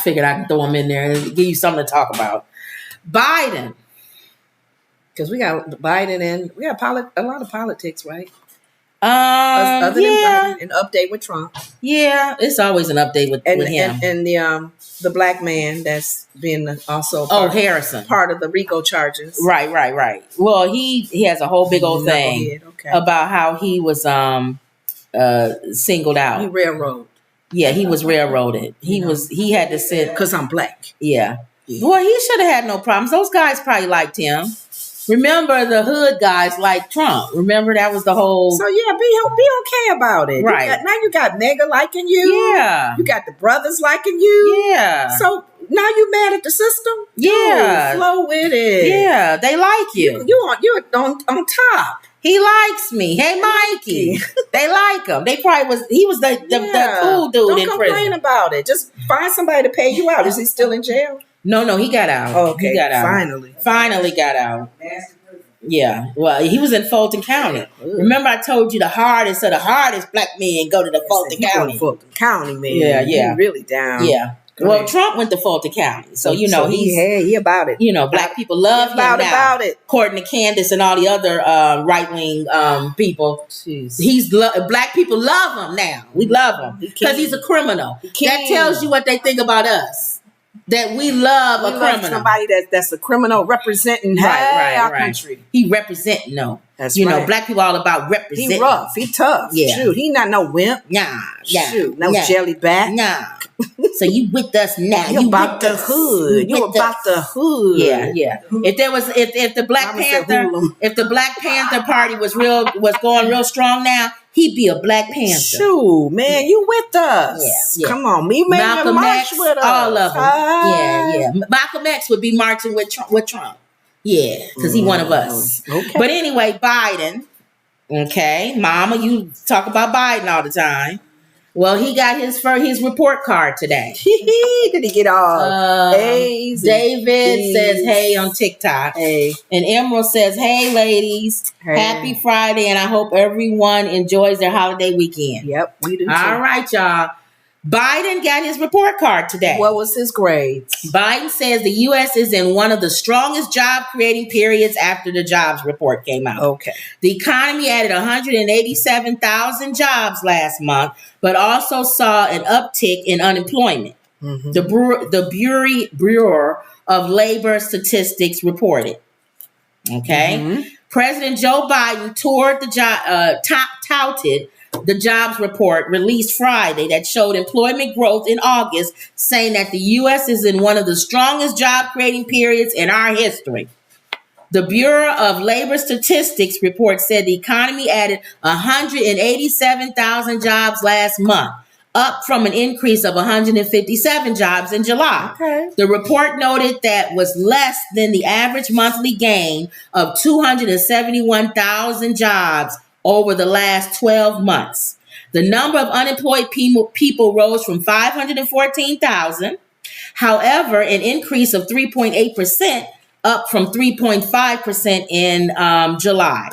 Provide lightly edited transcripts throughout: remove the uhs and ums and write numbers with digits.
figured I can throw them in there and give you something to talk about. Biden, because we got Biden and we got a lot of politics, right? Other than Biden, an update with Trump. Yeah, it's always an update with him. And the black man that's been also Harrison, part of the RICO charges. Right. Well, he has a whole big old thing about how he was singled out. He railroaded. Yeah, he was railroaded. He had to sit because I'm black. Yeah. Well, he should have had no problems. Those guys probably liked him. Remember, the hood guys like Trump. Remember, that was the whole... So, yeah, be okay about it. Right. Now you got Mega liking you. Yeah. You got the brothers liking you. Yeah. So, now you mad at the system? Yeah. Dude, flow with it. Yeah, they like you. You're on top. He likes me. Hey, Mikey. They like him. He was the cool dude in prison. Don't complain about it. Just find somebody to pay you out. Is he still in jail? No, he got out. Oh, okay. He got out. Finally got out. Yeah. Well, he was in Fulton County. Ooh. Remember I told you the hardest black men go to the Fulton County. Fulton County, man. Yeah. He really down. Yeah. Well, Trump went to Fulton County, so he about it. Black people love him now. About it. According to Candace and all the other right wing people, black people love him now. We love him because he's a criminal. That tells you what they think about us. That we love a criminal. Somebody that's a criminal representing our country. He representing, no. That's right. Black people all about representing. He rough. He tough. Yeah. Shoot, he not no wimp. Nah. Shoot, no jelly back. Nah. So you with us now. You about the hood. You about the hood. Yeah. If the Black Panther Party was going real strong now, he'd be a Black Panther. Shoot, man, you with us. Yeah. Come on, you made a march with us. All of them. Yeah. Malcolm X would be marching with Trump. Yeah, because he one of us. Okay. But anyway, Biden. Okay, Mama, you talk about Biden all the time. Well, he got his report card today. Did he get all A's? David says, hey, on TikTok. Hey. And Emerald says, hey, ladies. Hey. Happy Friday, and I hope everyone enjoys their holiday weekend. Yep, we do too. All right, y'all. Biden got his report card today. What was his grades? Biden says the U.S. is in one of the strongest job-creating periods after the jobs report came out. Okay. The economy added 187,000 jobs last month, but also saw an uptick in unemployment. Mm-hmm. The Bureau of Labor Statistics reported. Okay. Mm-hmm. President Joe Biden touted the jobs report released Friday that showed employment growth in August, saying that the U.S. is in one of the strongest job-creating periods in our history. The Bureau of Labor Statistics report said the economy added 187,000 jobs last month, up from an increase of 157 jobs in July. Okay. The report noted that was less than the average monthly gain of 271,000 jobs over the last 12 months. The number of unemployed people rose from 514,000. However, an increase of 3.8%, up from 3.5% in July.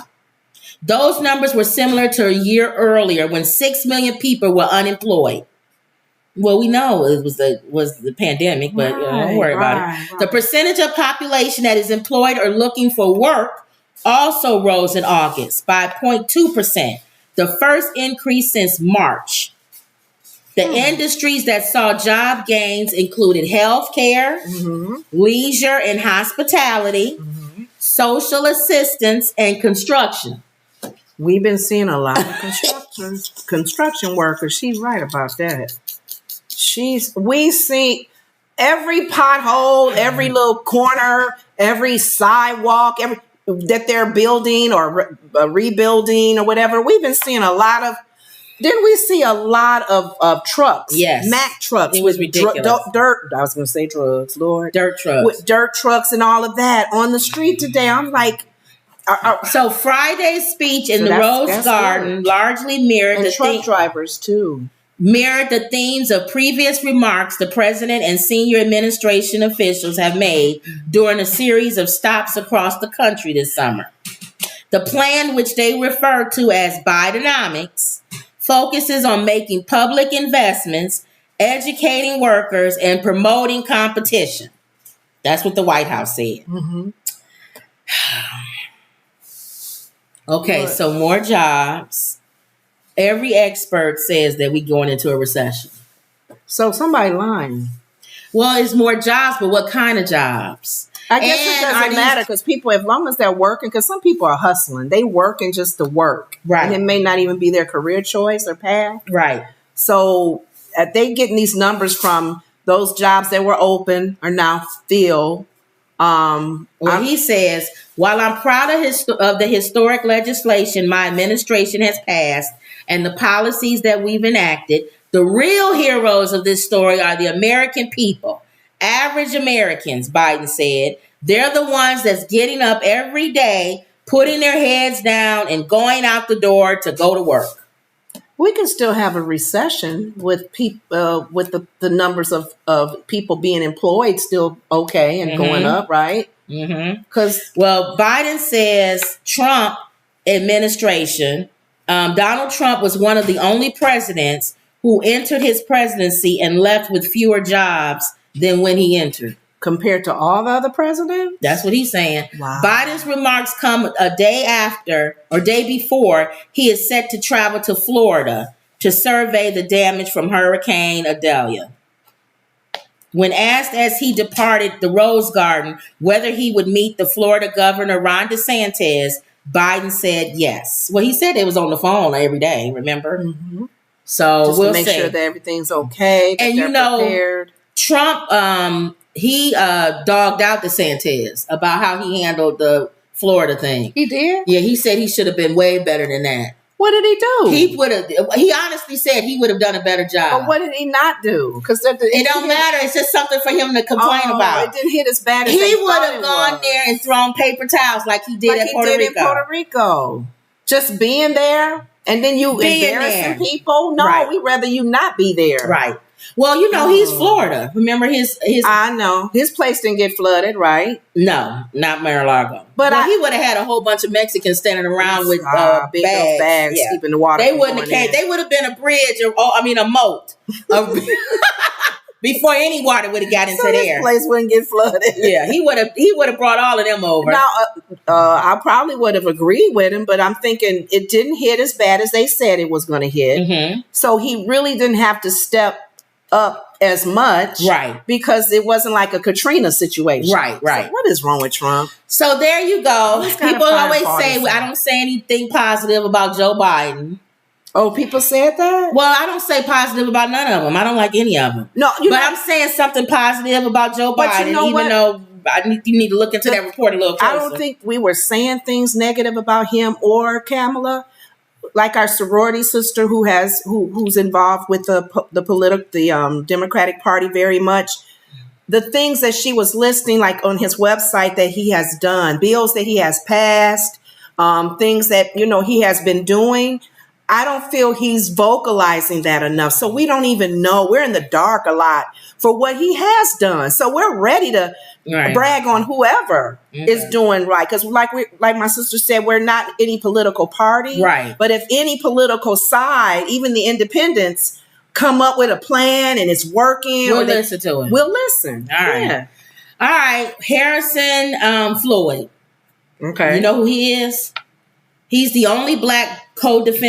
Those numbers were similar to a year earlier when 6 million people were unemployed. Well, we know it was the pandemic, but don't worry about it. Right. The percentage of population that is employed or looking for work also rose in August by 0.2%, the first increase since March. The industries that saw job gains included healthcare, leisure and hospitality, social assistance, and construction. We've been seeing a lot of construction workers. She's right about that. We see every pothole, every little corner, every sidewalk, that they're building or rebuilding or whatever. We've been seeing a lot of. Didn't we see a lot of trucks? Yes, Mack trucks. It was ridiculous. Dirt. I was going to say drugs, Lord. Dirt trucks. With dirt trucks and all of that on the street today. I'm like. So Friday's speech in the Rose Garden largely mirrored the truck drivers too. Mirrored the themes of previous remarks the president and senior administration officials have made during a series of stops across the country this summer. The plan, which they refer to as Bidenomics, focuses on making public investments educating workers, and promoting competition. That's what the White House said. Mm-hmm. Okay, What? so more jobs. Every expert says that we're going into a recession. So somebody lying. Well, it's more jobs, but what kind of jobs? I guess it doesn't matter because people, as long as they're working, because some people are hustling. They working just to work. Right. And it may not even be their career choice or path. Right. So they getting these numbers from those jobs that were open are now filled. He says, while I'm proud of the historic legislation my administration has passed and the policies that we've enacted, the real heroes of this story are the American people. Average Americans, Biden said. They're the ones that's getting up every day, putting their heads down and going out the door to go to work. We can still have a recession with people, with the numbers of people being employed still okay and going up, right? Because Biden says Trump administration, Donald Trump was one of the only presidents who entered his presidency and left with fewer jobs than when he entered. Compared to all the other presidents? That's what he's saying. Wow. Biden's remarks come a day after or day before he is set to travel to Florida to survey the damage from Hurricane Idalia. When asked as he departed the Rose Garden whether he would meet the Florida governor, Ron DeSantis, Biden said yes. Well, he said it was on the phone every day, remember? Mm-hmm. So just we'll to make see. sure that everything's okay. And prepared. Trump, he dogged out DeSantis about how he handled the Florida thing. He did? Yeah, he said he should have been way better than that. What did he do? He honestly said he would have done a better job. But what did he not do? Because it don't matter. It's just something for him to complain about. It didn't hit as bad as he would have gone there and thrown paper towels like he did in Puerto Rico. Just being there and then you embarrassing people. No, right. We'd rather you not be there. Right. Well, he's Florida. Remember his I know. His place didn't get flooded, right? No, not Mar-a-Lago. But he would have had a whole bunch of Mexicans standing around with big bags keeping the water. They wouldn't have came. They would have been a bridge a moat. Before any water would have got into there. His place wouldn't get flooded. Yeah, he would have brought all of them over. Now, I probably would have agreed with him, but I'm thinking it didn't hit as bad as they said it was going to hit. Mm-hmm. So he really didn't have to step up as much, right? Because it wasn't like a Katrina situation, right? So what is wrong with Trump? So there you go. People always say I don't say anything positive about Joe Biden. Oh, people said that? Well, I don't say positive about none of them. I don't like any of them. No, I'm saying something positive about Joe Biden, even though you need to look into that report a little closer. I don't think we were saying things negative about him or Kamala. Like our sorority sister who's involved with the Democratic Party very much. The things that she was listing, like on his website that he has done, bills that he has passed, things that, he has been doing. I don't feel he's vocalizing that enough. So we don't even know. We're in the dark a lot for what he has done. So we're ready to brag on whoever is doing right. Because like my sister said, we're not any political party. Right. But if any political side, even the independents, come up with a plan and it's working, we'll listen to it. We'll listen. All right. Yeah. All right. Harrison Floyd. Okay. You know who he is? He's the only black co-defendant